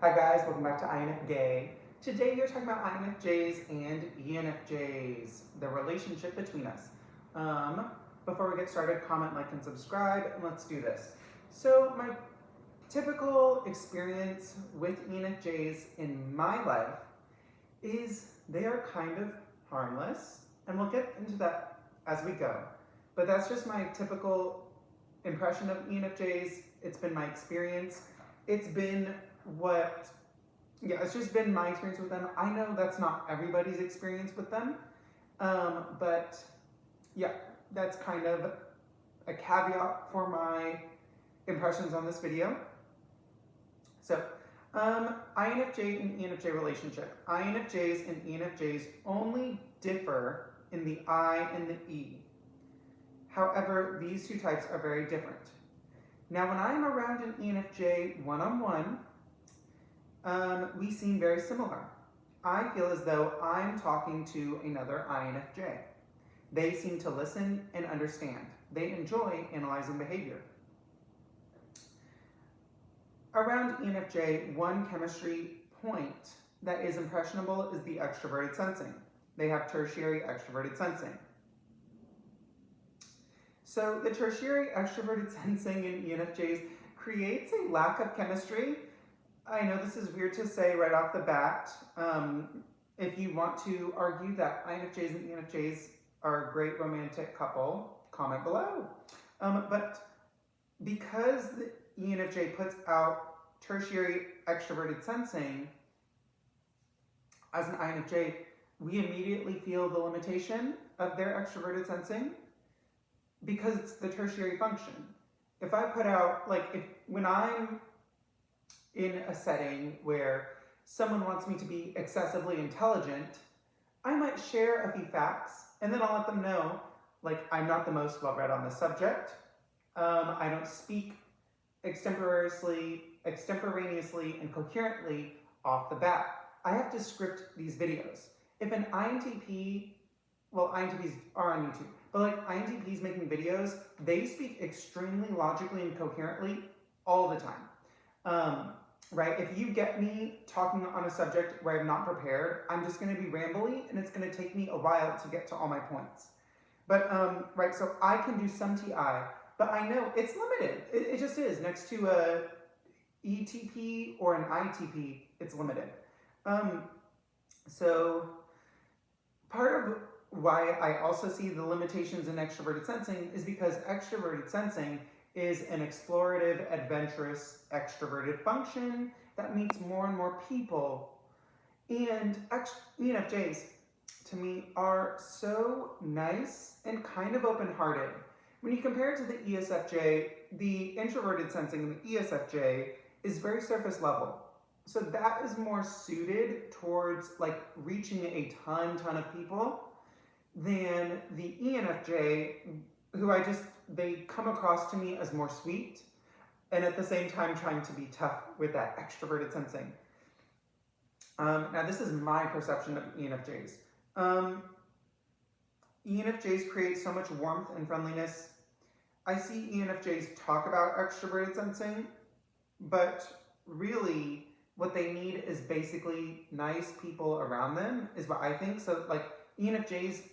Hi guys, welcome back to INFJ. Today we're talking about INFJs and ENFJs, the relationship between us. Before we get started, comment, like, and subscribe, and let's do this. So my typical experience with ENFJs in my life is they are kind of harmless, and we'll get into that as we go. But that's just my typical impression of ENFJs. It's been my experience. It's just been my experience with them. I know that's not everybody's experience with them, but yeah, that's kind of a caveat for my impressions on this video. So, INFJ and ENFJ relationship. INFJs and ENFJs only differ in the I and the E. However, these two types are very different. Now, when I'm around an ENFJ one-on-one, we seem very similar. I feel as though I'm talking to another INFJ. They seem to listen and understand. They enjoy analyzing behavior. Around ENFJ, one chemistry point that is impressionable is the extroverted sensing. They have tertiary extroverted sensing. So the tertiary extroverted sensing in ENFJs creates a lack of chemistry. I know this is weird to say right off the bat. If you want to argue that INFJs and ENFJs are a great romantic couple, comment below. But because the ENFJ puts out tertiary extroverted sensing, as an INFJ, we immediately feel the limitation of their extroverted sensing because it's the tertiary function. If I put out, when I'm in a setting where someone wants me to be excessively intelligent, I might share a few facts and then I'll let them know, I'm not the most well-read on the subject. I don't speak extemporaneously and coherently off the bat. I have to script these videos. If an INTP, INTPs are on YouTube, but INTPs making videos, they speak extremely logically and coherently all the time. Right? If you get me talking on a subject where I'm not prepared, I'm just going to be rambly and it's going to take me a while to get to all my points. But, right, so I can do some TI, but I know it's limited. It just is. Next to a ETP or an ITP, it's limited. So part of why I also see the limitations in extroverted sensing is because extroverted sensing is an explorative, adventurous, extroverted function that meets more and more people. And ENFJs, to me, are so nice and kind of open-hearted. When you compare it to the ESFJ, the introverted sensing in the ESFJ is very surface level. So that is more suited towards reaching a ton of people than the ENFJ, who they come across to me as more sweet and at the same time trying to be tough with that extroverted sensing. Now this is my perception of ENFJs. ENFJs create so much warmth and friendliness. I see ENFJs talk about extroverted sensing, but really what they need is basically nice people around them, is what I think. So ENFJs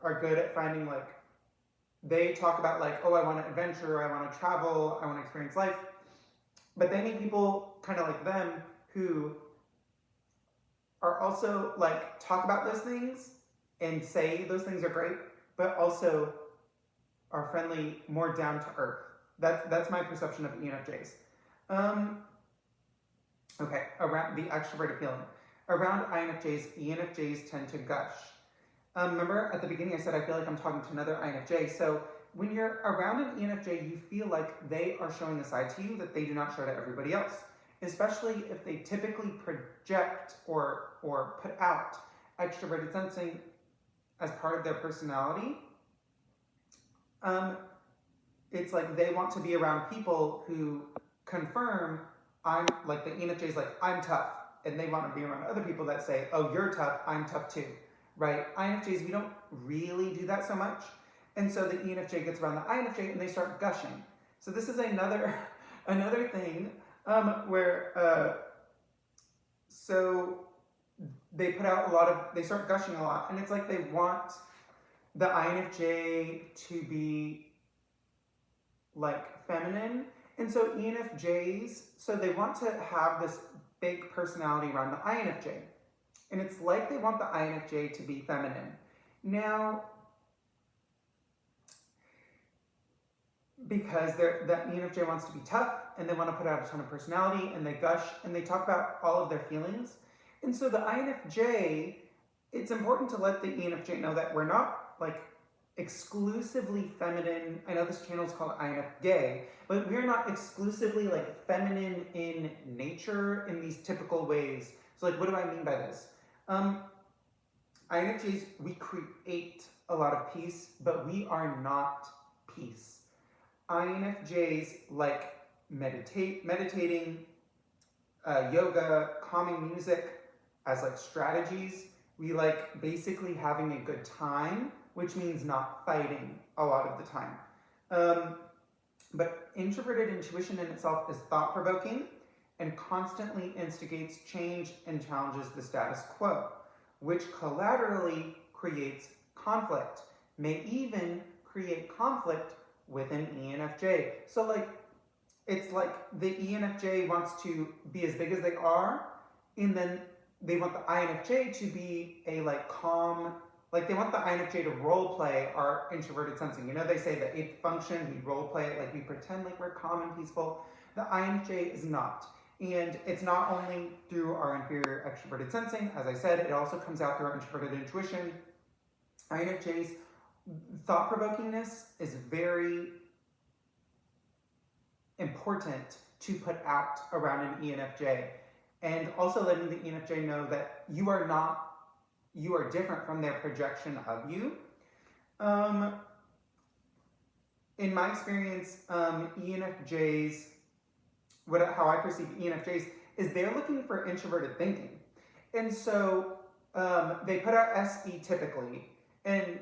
are good at finding they talk about I want to adventure, I want to travel, I want to experience life. But they need people kind of like them who are also talk about those things and say those things are great, but also are friendly, more down to earth. That's my perception of ENFJs. Okay, around the extroverted feeling. Around INFJs, ENFJs tend to gush. Remember at the beginning I said I feel like I'm talking to another INFJ. So when you're around an ENFJ, you feel like they are showing a side to you that they do not show to everybody else, especially if they typically project or put out extroverted sensing as part of their personality. It's they want to be around people who confirm I'm the ENFJ's I'm tough, and they want to be around other people that say, oh, you're tough, I'm tough too. Right? INFJs, we don't really do that so much. And so the ENFJ gets around the INFJ and they start gushing. So this is another thing where so they put out they start gushing a lot, and it's like they want the INFJ to be like feminine. And so ENFJs, so they want to have this big personality around the INFJ. And it's like they want the INFJ to be feminine. Now, because that ENFJ wants to be tough, and they want to put out a ton of personality, and they gush, and they talk about all of their feelings. And so the INFJ, it's important to let the ENFJ know that we're not like exclusively feminine. I know this channel is called INFJ, but we're not exclusively like feminine in nature in these typical ways. So like, what do I mean by this? INFJs, we create a lot of peace, but we are not peace. INFJs like meditating, yoga, calming music as like strategies. We like basically having a good time, which means not fighting a lot of the time. But introverted intuition in itself is thought-provoking and constantly instigates change and challenges the status quo, which collaterally creates conflict, may even create conflict with an ENFJ. So like, it's like the ENFJ wants to be as big as they are, and then they want the INFJ to be a like calm, like they want the INFJ to role play our introverted sensing. You know, they say the 8th function, we role play it, like we pretend like we're calm and peaceful. The INFJ is not. And it's not only through our inferior extroverted sensing, as I said, it also comes out through our introverted intuition. INFJ's thought-provokingness is very important to put out around an ENFJ. And also letting the ENFJ know that you are different from their projection of you. In my experience, ENFJs, how I perceive ENFJs is they're looking for introverted thinking. And so they put out SE typically, and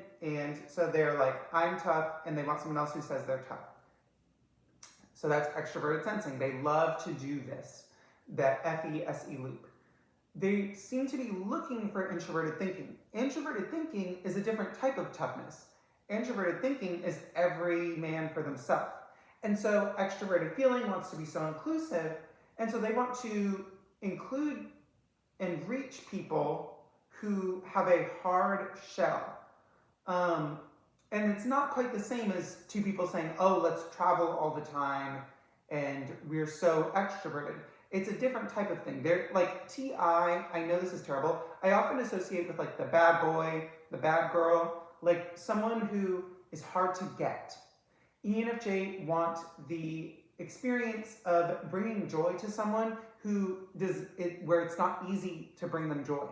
so they're like, I'm tough, and they want someone else who says they're tough. So that's extroverted sensing. They love to do this, that FE-SE loop. They seem to be looking for introverted thinking. Introverted thinking is a different type of toughness. Introverted thinking is every man for themselves. And so extroverted feeling wants to be so inclusive, and so they want to include and reach people who have a hard shell. And it's not quite the same as two people saying, oh, let's travel all the time, and we're so extroverted. It's a different type of thing. They're like TI, I know this is terrible, I often associate with like the bad boy, the bad girl, like someone who is hard to get. ENFJ want the experience of bringing joy to someone who does it, where it's not easy to bring them joy.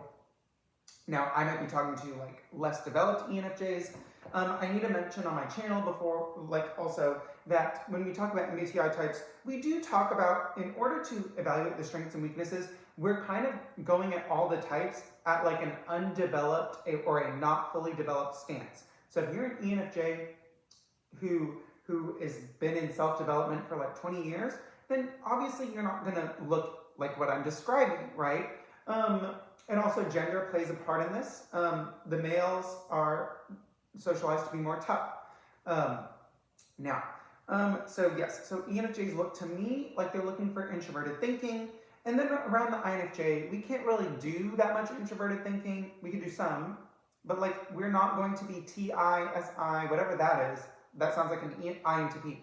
Now, I might be talking to like less developed ENFJs. I need to mention on my channel before, like also, that when we talk about MBTI types, we do talk about, in order to evaluate the strengths and weaknesses, we're kind of going at all the types at like an undeveloped or a not fully developed stance. So if you're an ENFJ who has been in self-development for like 20 years, then obviously you're not going to look like what I'm describing, right? And also gender plays a part in this. The males are socialized to be more tough. So ENFJs look to me like they're looking for introverted thinking. And then around the INFJ, we can't really do that much introverted thinking. We can do some, but like we're not going to be TI, SI, whatever that is. That sounds like an INTP.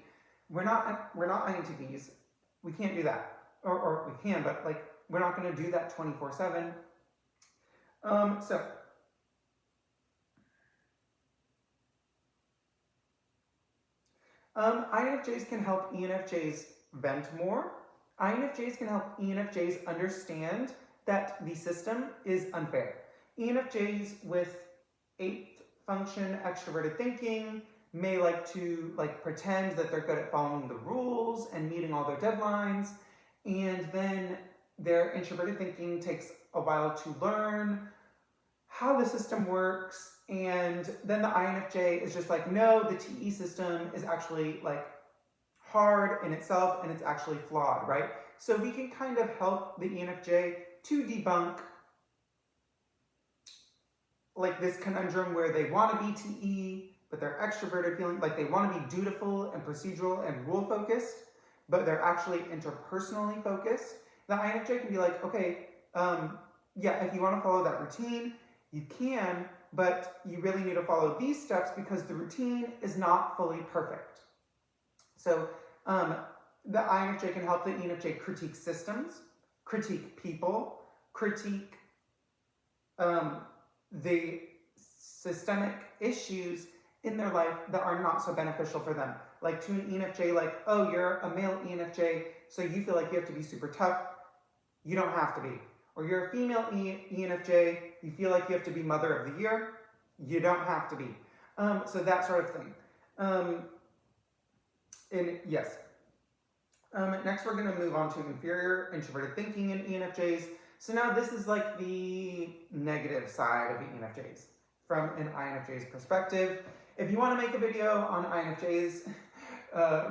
We're not INTPs. We can't do that. Or we can, but like we're not going to do that 24/7. INFJs can help ENFJs vent more. INFJs can help ENFJs understand that the system is unfair. ENFJs with 8th function extroverted thinking may like to pretend that they're good at following the rules and meeting all their deadlines, and then their introverted thinking takes a while to learn how the system works, and then the INFJ is just like, no, the TE system is actually like hard in itself and it's actually flawed, right? So we can kind of help the ENFJ to debunk like this conundrum where they want to be TE, but they're extroverted, feeling like they want to be dutiful and procedural and rule focused, but they're actually interpersonally focused. The INFJ can be like, okay, yeah, if you want to follow that routine, you can, but you really need to follow these steps because the routine is not fully perfect. So the INFJ can help the ENFJ critique systems, critique people, critique the systemic issues in their life that are not so beneficial for them. Like to an ENFJ, like, oh, you're a male ENFJ, so you feel like you have to be super tough. You don't have to be. Or you're a female ENFJ, you feel like you have to be mother of the year. You don't have to be. So that sort of thing. And yes. Next, we're going to move on to inferior introverted thinking in ENFJs. So now this is like the negative side of ENFJs from an INFJ's perspective. If you want to make a video on INFJs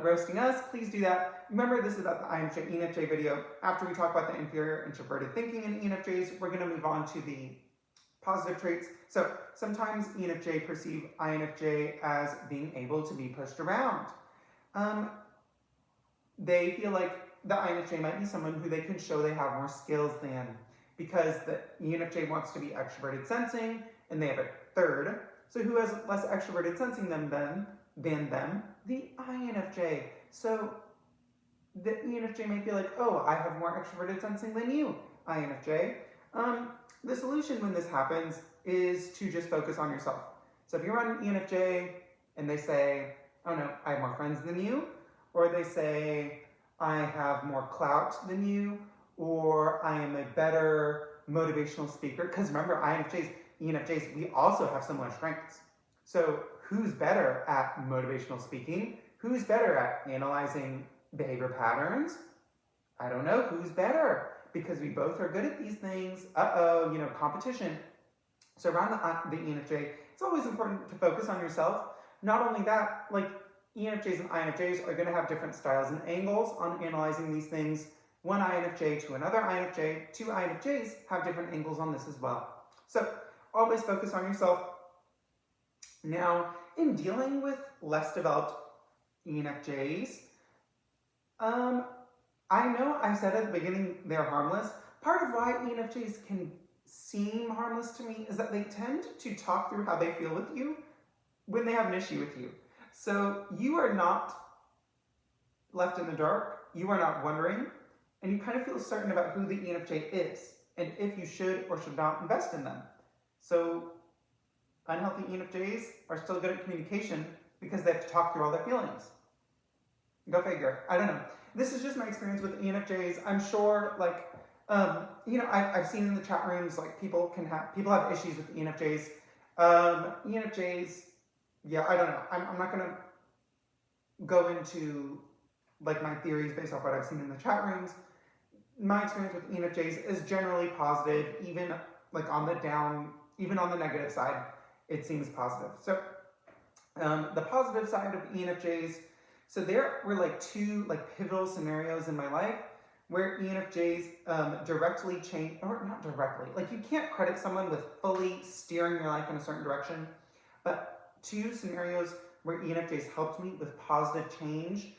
roasting us, please do that. Remember, this is about the ENFJ video. After we talk about the inferior introverted thinking in ENFJs, we're going to move on to the positive traits. So sometimes ENFJ perceive INFJ as being able to be pushed around. They feel like the INFJ might be someone who they can show they have more skills than, because the ENFJ wants to be extroverted sensing, and they have a third. So who has less extroverted sensing than them? The INFJ. So the ENFJ may feel like, oh, I have more extroverted sensing than you, INFJ. The solution when this happens is to just focus on yourself. So if you're on an ENFJ and they say, oh no, I have more friends than you, or they say, I have more clout than you, or I am a better motivational speaker. Because remember, INFJs, ENFJs, we also have similar strengths. So who's better at motivational speaking? Who's better at analyzing behavior patterns? I don't know. Who's better? Because we both are good at these things. Competition. So around the ENFJ, it's always important to focus on yourself. Not only that, like ENFJs and INFJs are going to have different styles and angles on analyzing these things. One INFJ to another INFJ, two INFJs have different angles on this as well. So always focus on yourself. Now, in dealing with less developed ENFJs, I know I said at the beginning they're harmless. Part of why ENFJs can seem harmless to me is that they tend to talk through how they feel with you when they have an issue with you. So you are not left in the dark, you are not wondering, and you kind of feel certain about who the ENFJ is and if you should or should not invest in them. So unhealthy ENFJs are still good at communication because they have to talk through all their feelings. Go figure. I don't know. This is just my experience with ENFJs. I'm sure, I've seen in the chat rooms, like people have issues with ENFJs. ENFJs, yeah, I don't know. I'm not gonna go into like my theories based off what I've seen in the chat rooms. My experience with ENFJs is generally positive, even like on the negative side, it seems positive. So the positive side of ENFJs, so there were like two pivotal scenarios in my life where ENFJs directly change, or not directly, like you can't credit someone with fully steering your life in a certain direction, but two scenarios where ENFJs helped me with positive change,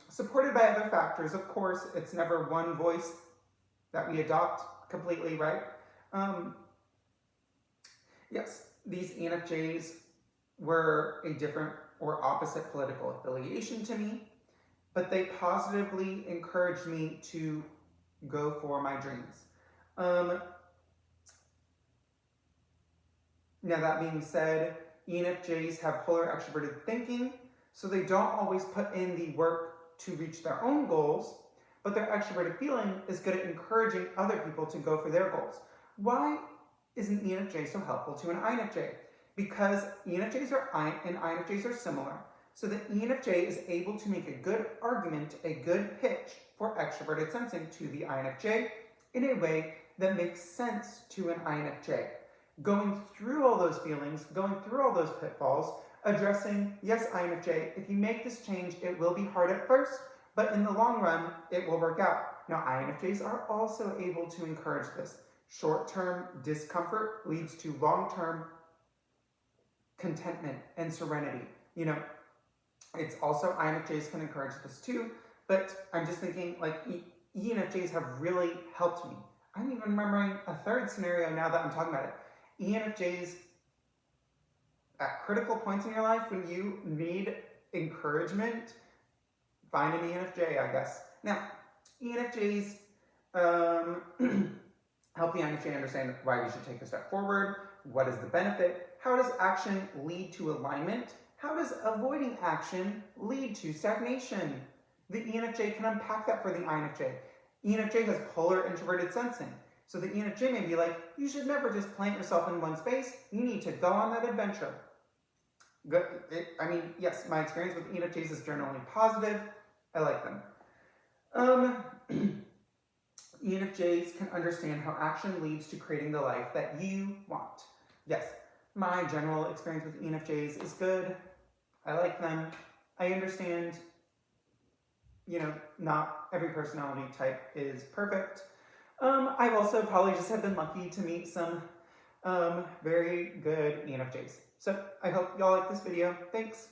supported by other factors. Of course, it's never one voice that we adopt completely, right? Yes, these ENFJs were a different or opposite political affiliation to me, but they positively encouraged me to go for my dreams. Now that being said, ENFJs have polar extroverted thinking, so they don't always put in the work to reach their own goals, but their extroverted feeling is good at encouraging other people to go for their goals. Why is an ENFJ so helpful to an INFJ? Because ENFJs and INFJs are similar, so the ENFJ is able to make a good argument, a good pitch for extroverted sensing to the INFJ in a way that makes sense to an INFJ. Going through all those feelings, going through all those pitfalls, addressing, yes, INFJ, if you make this change, it will be hard at first, but in the long run, it will work out. Now, INFJs are also able to encourage this. Short-term discomfort leads to long-term contentment and serenity. You know, it's also, INFJs can encourage this too, but I'm just thinking, like, ENFJs have really helped me. I'm even remembering a third scenario now that I'm talking about it. ENFJs, at critical points in your life when you need encouragement, find an ENFJ, I guess. Now, ENFJs help the INFJ understand why we should take a step forward. What is the benefit? How does action lead to alignment? How does avoiding action lead to stagnation? The ENFJ can unpack that for the INFJ. ENFJ has polar introverted sensing. So the ENFJ may be like, you should never just plant yourself in one space. You need to go on that adventure. Yes, my experience with ENFJs is generally positive. I like them. ENFJs can understand how action leads to creating the life that you want. Yes, my general experience with ENFJs is good. I like them. I understand, not every personality type is perfect. I've also probably just have been lucky to meet some very good ENFJs. So I hope y'all like this video. Thanks.